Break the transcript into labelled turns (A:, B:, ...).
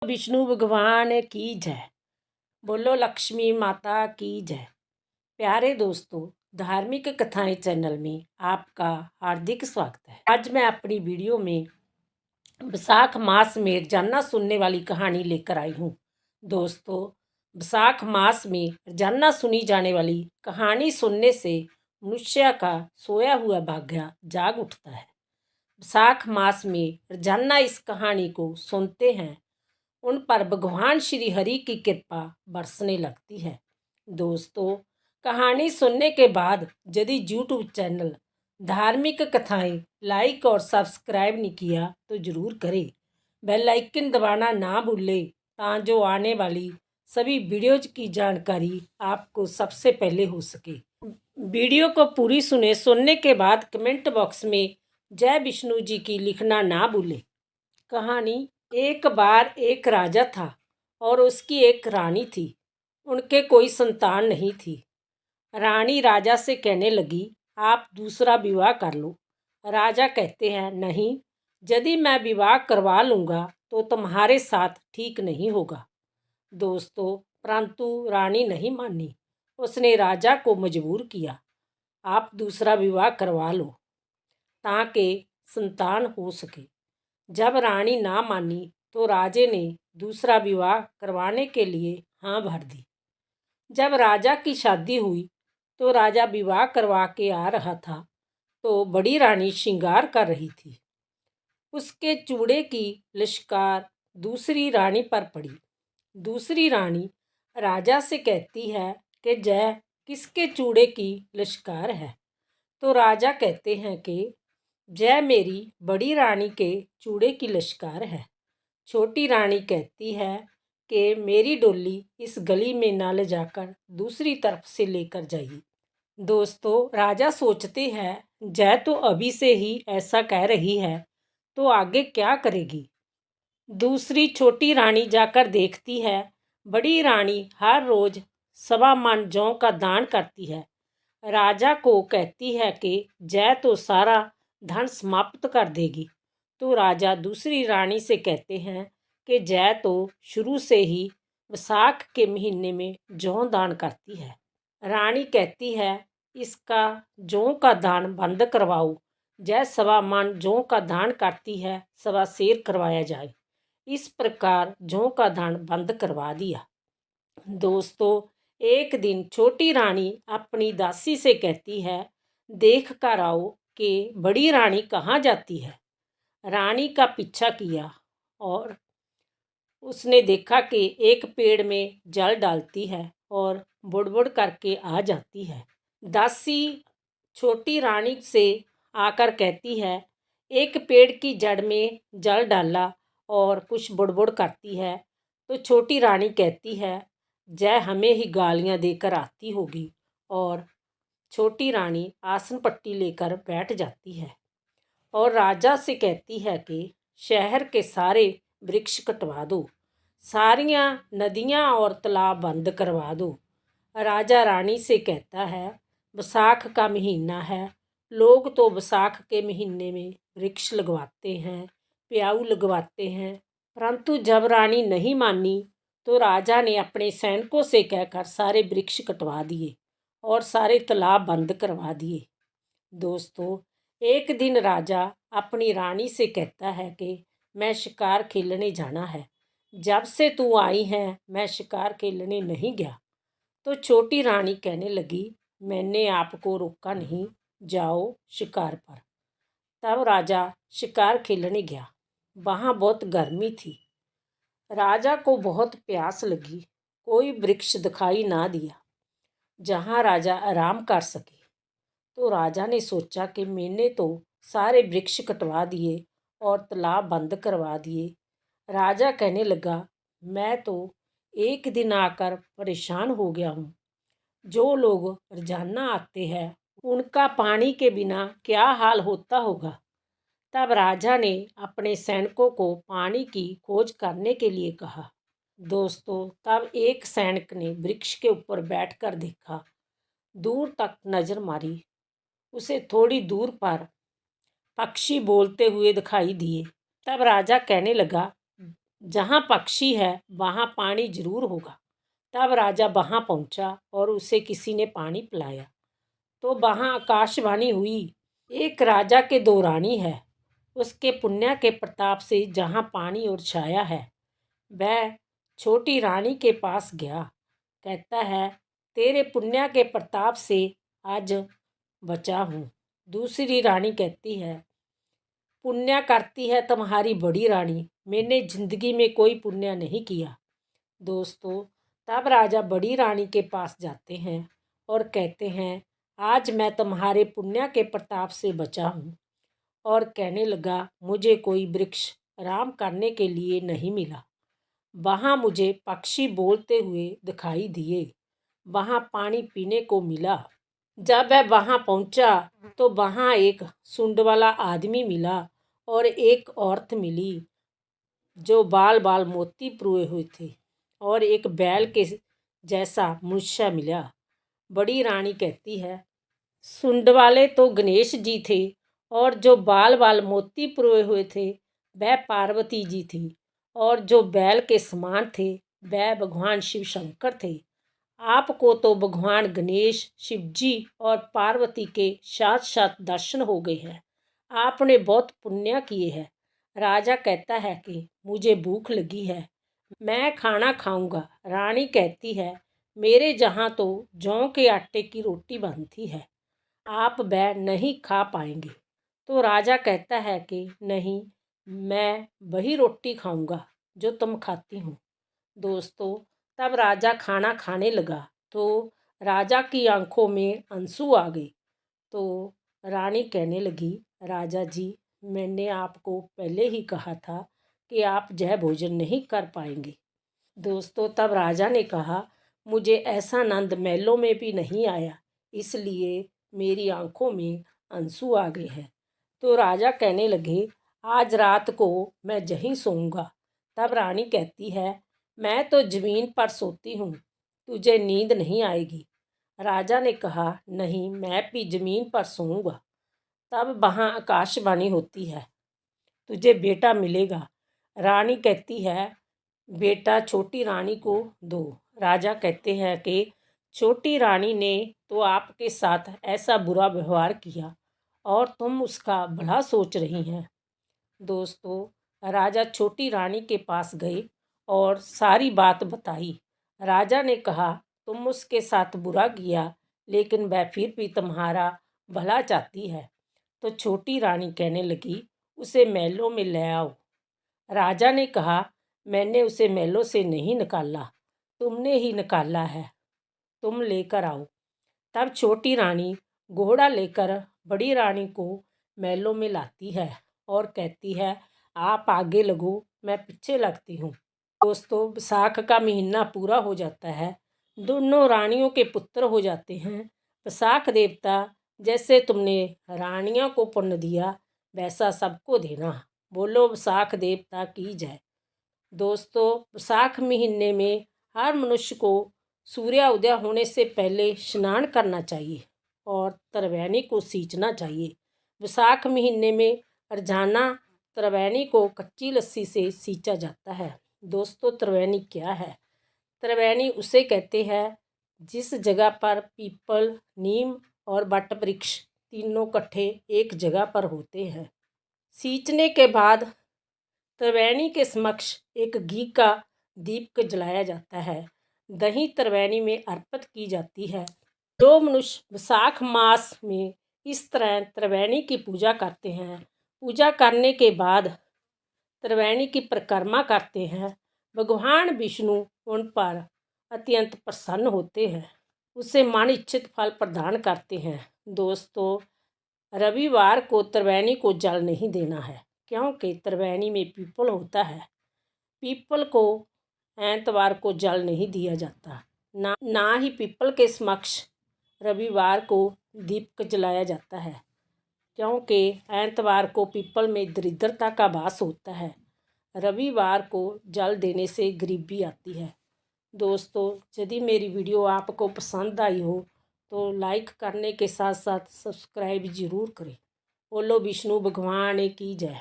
A: विष्णु भगवान की जय। बोलो लक्ष्मी माता की जय। प्यारे दोस्तों, धार्मिक कथाएं चैनल में आपका हार्दिक स्वागत है। आज मैं अपनी वीडियो में बैसाख मास में रोजाना सुनने वाली कहानी लेकर आई हूँ। दोस्तों, बैसाख मास में रोजाना सुनी जाने वाली कहानी सुनने से मनुष्य का सोया हुआ भाग्य जाग उठता है। बैसाख मास में रोजाना इस कहानी को सुनते हैं, उन पर भगवान श्री हरि की कृपा बरसने लगती है। दोस्तों, कहानी सुनने के बाद यदि यूट्यूब चैनल धार्मिक कथाएं लाइक और सब्सक्राइब नहीं किया तो ज़रूर करें। बेल आइकन दबाना ना भूलें ताकि आने वाली सभी वीडियोज की जानकारी आपको सबसे पहले हो सके। वीडियो को पूरी सुनने के बाद कमेंट बॉक्स में जय विष्णु जी की लिखना ना भूलें। कहानी। एक बार एक राजा था और उसकी एक रानी थी। उनके कोई संतान नहीं थी। रानी राजा से कहने लगी, आप दूसरा विवाह कर लो। राजा कहते हैं, नहीं, यदि मैं विवाह करवा लूँगा तो तुम्हारे साथ ठीक नहीं होगा। दोस्तों, परंतु रानी नहीं मानी। उसने राजा को मजबूर किया, आप दूसरा विवाह करवा लो ताकि संतान हो सके। जब रानी ना मानी तो राजे ने दूसरा विवाह करवाने के लिए हाँ भर दी। जब राजा की शादी हुई तो राजा विवाह करवा के आ रहा था तो बड़ी रानी श्रृंगार कर रही थी। उसके चूड़े की लश्कार दूसरी रानी पर पड़ी। दूसरी रानी राजा से कहती है कि जय, किसके चूड़े की लश्कार है? तो राजा कहते हैं कि जय मेरी बड़ी रानी के चूड़े की लश्कार है। छोटी रानी कहती है कि मेरी डोली इस गली में ना ले जाकर दूसरी तरफ से लेकर जाइए। दोस्तों, राजा सोचते हैं जय तो अभी से ही ऐसा कह रही है तो आगे क्या करेगी। दूसरी छोटी रानी जाकर देखती है बड़ी रानी हर रोज 1.25 मन जौ का दान करती है। राजा को कहती है कि जय तो सारा धन समाप्त कर देगी। तो राजा दूसरी रानी से कहते हैं कि जय तो शुरू से ही वैसाख के महीने में जौ दान करती है। रानी कहती है इसका जौ का दान बंद करवाओ। जय 1.25 मन जौ का दान करती है, 1.25 सेर करवाया जाए। इस प्रकार जौ का दान बंद करवा दिया। दोस्तों, एक दिन छोटी रानी अपनी दासी से कहती है, देख कर आओ कि बड़ी रानी कहाँ जाती है। रानी का पीछा किया और उसने देखा कि एक पेड़ में जल डालती है और बुड़बुड़ करके आ जाती है। दासी छोटी रानी से आकर कहती है, एक पेड़ की जड़ में जल डाला और कुछ बुड़बुड़ करती है। तो छोटी रानी कहती है, जय हमें ही गालियाँ देकर आती होगी, और छोटी रानी आसन पट्टी लेकर बैठ जाती है और राजा से कहती है कि शहर के सारे वृक्ष कटवा दो, सारियाँ नदियाँ और तालाब बंद करवा दो। राजा रानी से कहता है, बैसाख का महीना है, लोग तो बैसाख के महीने में वृक्ष लगवाते हैं, प्याऊ लगवाते हैं। परंतु जब रानी नहीं मानी तो राजा ने अपने सैनिकों से कहकर सारे वृक्ष कटवा दिए और सारे तालाब बंद करवा दिए। दोस्तों, एक दिन राजा अपनी रानी से कहता है कि मैं शिकार खेलने जाना है, जब से तू आई है मैं शिकार खेलने नहीं गया। तो छोटी रानी कहने लगी, मैंने आपको रोका नहीं, जाओ शिकार पर। तब राजा शिकार खेलने गया। वहाँ बहुत गर्मी थी। राजा को बहुत प्यास लगी। कोई वृक्ष दिखाई ना दिया जहाँ राजा आराम कर सके। तो राजा ने सोचा कि मैंने तो सारे वृक्ष कटवा दिए और तालाब बंद करवा दिए। राजा कहने लगा, मैं तो एक दिन आकर परेशान हो गया हूँ। जो लोग रोजाना आते हैं उनका पानी के बिना क्या हाल होता होगा। तब राजा ने अपने सैनिकों को पानी की खोज करने के लिए कहा। दोस्तों, तब एक सैनिक ने वृक्ष के ऊपर बैठकर देखा। दूर तक नजर मारी, उसे थोड़ी दूर पर पक्षी बोलते हुए दिखाई दिए। तब राजा कहने लगा, जहाँ पक्षी है वहाँ पानी जरूर होगा। तब राजा वहाँ पहुँचा और उसे किसी ने पानी पिलाया। तो वहाँ आकाशवाणी हुई, एक राजा के दो रानी है, उसके पुण्य के प्रताप से जहाँ पानी और छाया है। वह छोटी रानी के पास गया, कहता है, तेरे पुण्य के प्रताप से आज बचा हूँ। दूसरी रानी कहती है, पुण्य करती है तुम्हारी बड़ी रानी, मैंने जिंदगी में कोई पुण्य नहीं किया। दोस्तों, तब राजा बड़ी रानी के पास जाते हैं और कहते हैं, आज मैं तुम्हारे पुण्य के प्रताप से बचा हूँ। और कहने लगा, मुझे कोई वृक्ष आराम करने के लिए नहीं मिला, वहाँ मुझे पक्षी बोलते हुए दिखाई दिए, वहाँ पानी पीने को मिला। जब वह वहाँ पहुँचा तो वहाँ एक सूंड वाला आदमी मिला और एक औरत मिली जो बाल बाल मोती पुए हुए थे, और एक बैल के जैसा मनुष्य मिला। बड़ी रानी कहती है, सूंड वाले तो गणेश जी थे और जो बाल बाल मोती पुए हुए थे वह पार्वती जी थी, और जो बैल के समान थे वह भगवान शिव शंकर थे। आपको तो भगवान गणेश, शिव जी और पार्वती के साथ साथ दर्शन हो गए हैं। आपने बहुत पुण्य किए हैं। राजा कहता है कि मुझे भूख लगी है, मैं खाना खाऊंगा। रानी कहती है, मेरे जहाँ तो जौ के आटे की रोटी बनती है, आप वह नहीं खा पाएंगे। तो राजा कहता है कि नहीं, मैं वही रोटी खाऊंगा जो तुम खाती हो। दोस्तों, तब राजा खाना खाने लगा तो राजा की आंखों में आंसू आ गए। तो रानी कहने लगी, राजा जी, मैंने आपको पहले ही कहा था कि आप यह भोजन नहीं कर पाएंगे। दोस्तों, तब राजा ने कहा, मुझे ऐसा आनंद महलों में भी नहीं आया, इसलिए मेरी आंखों में आंसू आ गए हैं। तो राजा कहने लगे, आज रात को मैं यहीं सोऊंगा। तब रानी कहती है, मैं तो ज़मीन पर सोती हूँ, तुझे नींद नहीं आएगी। राजा ने कहा, नहीं, मैं भी ज़मीन पर सोऊंगा। तब वहाँ आकाशवाणी होती है, तुझे बेटा मिलेगा। रानी कहती है, बेटा छोटी रानी को दो। राजा कहते हैं कि छोटी रानी ने तो आपके साथ ऐसा बुरा व्यवहार किया और तुम उसका भला सोच रही हैं। दोस्तों, राजा छोटी रानी के पास गए और सारी बात बताई। राजा ने कहा, तुम उसके साथ बुरा किया, लेकिन वह फिर भी तुम्हारा भला चाहती है। तो छोटी रानी कहने लगी, उसे महलों में ले आओ। राजा ने कहा, मैंने उसे महलों से नहीं निकाला, तुमने ही निकाला है, तुम लेकर आओ। तब छोटी रानी घोड़ा लेकर बड़ी रानी को महलों में लाती है और कहती है, आप आगे लगो, मैं पीछे लगती हूँ। दोस्तों, विसाख का महीना पूरा हो जाता है, दोनों रानियों के पुत्र हो जाते हैं। विसाख देवता, जैसे तुमने रानियों को पुण्य दिया वैसा सबको देना। बोलो विसाख देवता की जय। दोस्तों, विसाख महीने में हर मनुष्य को सूर्य उदय होने से पहले स्नान करना चाहिए और त्रिवेणी को सींचना चाहिए। विसाख महीने में रोजाना त्रिवेणी को कच्ची लस्सी से सींचा जाता है। दोस्तों, त्रिवेणी क्या है? त्रिवेणी उसे कहते हैं जिस जगह पर पीपल, नीम और बट वृक्ष तीनों इकट्ठे एक जगह पर होते हैं। सींचने के बाद त्रिवेणी के समक्ष एक घी का दीप जलाया जाता है, दही त्रिवेणी में अर्पित की जाती है। जो मनुष्य विसाख मास में इस तरह त्रिवेणी की पूजा करते हैं, पूजा करने के बाद त्रिवेणी की परिक्रमा करते हैं, भगवान विष्णु उन पर अत्यंत प्रसन्न होते हैं, उसे मन इच्छित फल प्रदान करते हैं। दोस्तों, रविवार को त्रिवेणी को जल नहीं देना है, क्योंकि त्रिवेणी में पीपल होता है। पीपल को एतवार को जल नहीं दिया जाता, ना ही पीपल के समक्ष रविवार को दीप जलाया जाता है, क्योंकि एतवार को पीपल में दरिद्रता का वास होता है। रविवार को जल देने से गरीबी आती है। दोस्तों, यदि मेरी वीडियो आपको पसंद आई हो तो लाइक करने के साथ साथ सब्सक्राइब ज़रूर करें। बोलो विष्णु भगवान की जय।